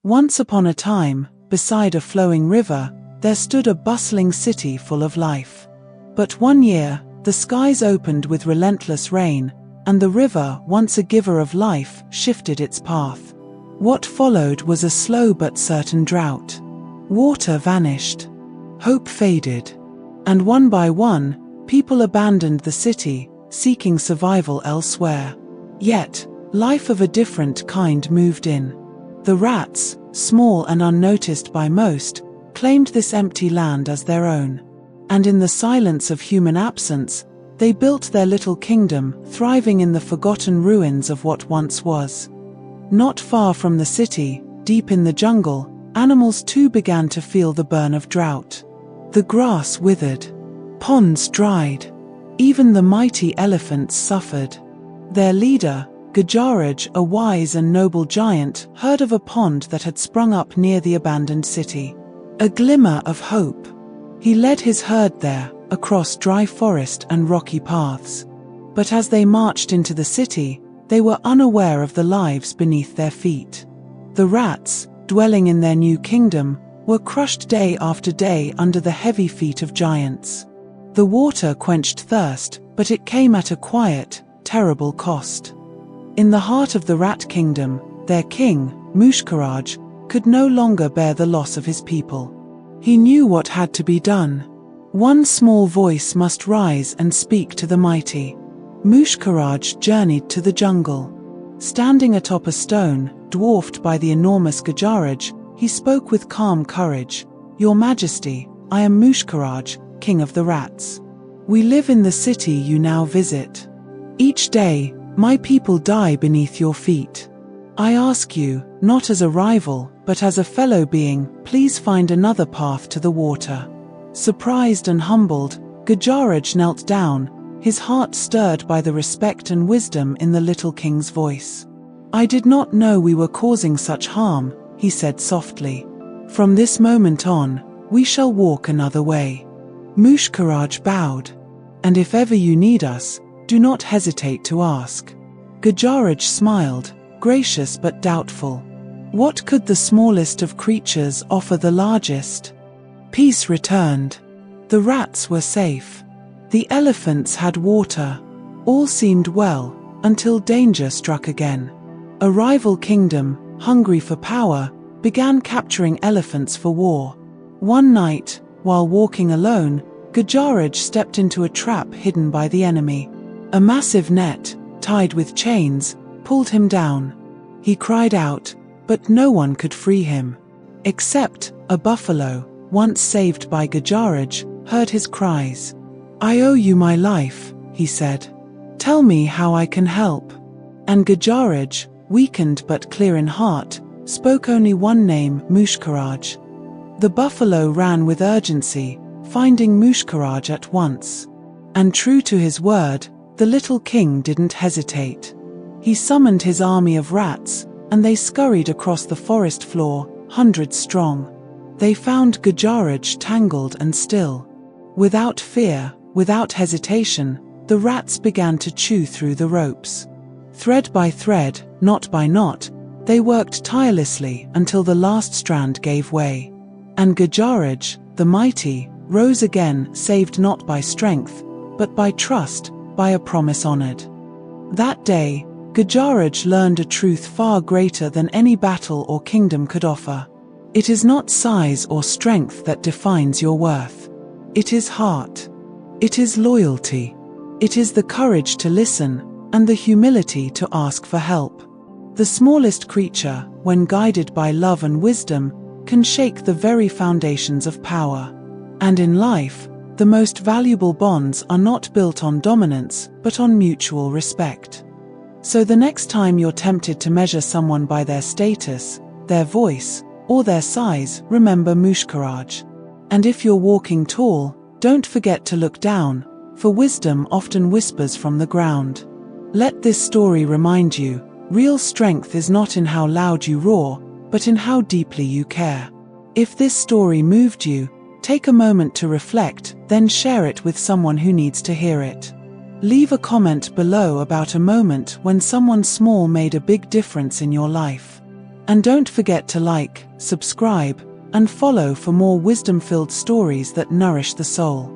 Once upon a time, beside a flowing river, there stood a bustling city full of life. But one year, the skies opened with relentless rain, and the river, once a giver of life, shifted its path. What followed was a slow but certain drought. Water vanished. Hope faded. And one by one, people abandoned the city, seeking survival elsewhere. Yet, life of a different kind moved in. The rats, small and unnoticed by most, claimed this empty land as their own. And in the silence of human absence, they built their little kingdom, thriving in the forgotten ruins of what once was. Not far from the city, deep in the jungle, animals too began to feel the burn of drought. The grass withered. Ponds dried. Even the mighty elephants suffered. Their leader, Gajraj, a wise and noble giant, heard of a pond that had sprung up near the abandoned city. A glimmer of hope. He led his herd there, across dry forest and rocky paths. But as they marched into the city, they were unaware of the lives beneath their feet. The rats, dwelling in their new kingdom, were crushed day after day under the heavy feet of giants. The water quenched thirst, but it came at a quiet, terrible cost. In the heart of the rat kingdom, their king, Mooshkaraj, could no longer bear the loss of his people. He knew what had to be done. One small voice must rise and speak to the mighty. Mooshkaraj journeyed to the jungle. Standing atop a stone, dwarfed by the enormous Gajraj, he spoke with calm courage. "Your Majesty, I am Mooshkaraj, King of the Rats. We live in the city you now visit. Each day, my people die beneath your feet. I ask you, not as a rival, but as a fellow being, please find another path to the water." Surprised and humbled, Gajraj knelt down, his heart stirred by the respect and wisdom in the little king's voice. "I did not know we were causing such harm," he said softly. "From this moment on, we shall walk another way." Mooshkaraj bowed. "And if ever you need us, do not hesitate to ask." Gajraj smiled, gracious but doubtful. What could the smallest of creatures offer the largest? Peace returned. The rats were safe. The elephants had water. All seemed well, until danger struck again. A rival kingdom, hungry for power, began capturing elephants for war. One night, while walking alone, Gajraj stepped into a trap hidden by the enemy. A massive net, tied with chains, pulled him down. He cried out, but no one could free him. Except a buffalo, once saved by Gajraj, heard his cries. "I owe you my life," he said. "Tell me how I can help." And Gajraj, weakened but clear in heart, spoke only one name, Mooshkaraj. The buffalo ran with urgency, finding Mooshkaraj at once. And true to his word, the little king didn't hesitate. He summoned his army of rats, and they scurried across the forest floor, hundreds strong. They found Gajraj tangled and still. Without fear, without hesitation, the rats began to chew through the ropes. Thread by thread, knot by knot, they worked tirelessly until the last strand gave way. And Gajraj, the mighty, rose again, saved not by strength, but by trust, by a promise honored. That day, Gajraj learned a truth far greater than any battle or kingdom could offer. It is not size or strength that defines your worth. It is heart. It is loyalty. It is the courage to listen, and the humility to ask for help. The smallest creature, when guided by love and wisdom, can shake the very foundations of power. And in life, the most valuable bonds are not built on dominance, but on mutual respect. So the next time you're tempted to measure someone by their status, their voice, or their size, remember Mooshkaraj. And if you're walking tall, don't forget to look down, for wisdom often whispers from the ground. Let this story remind you, real strength is not in how loud you roar, but in how deeply you care. If this story moved you, take a moment to reflect, then share it with someone who needs to hear it. Leave a comment below about a moment when someone small made a big difference in your life. And don't forget to like, subscribe, and follow for more wisdom-filled stories that nourish the soul.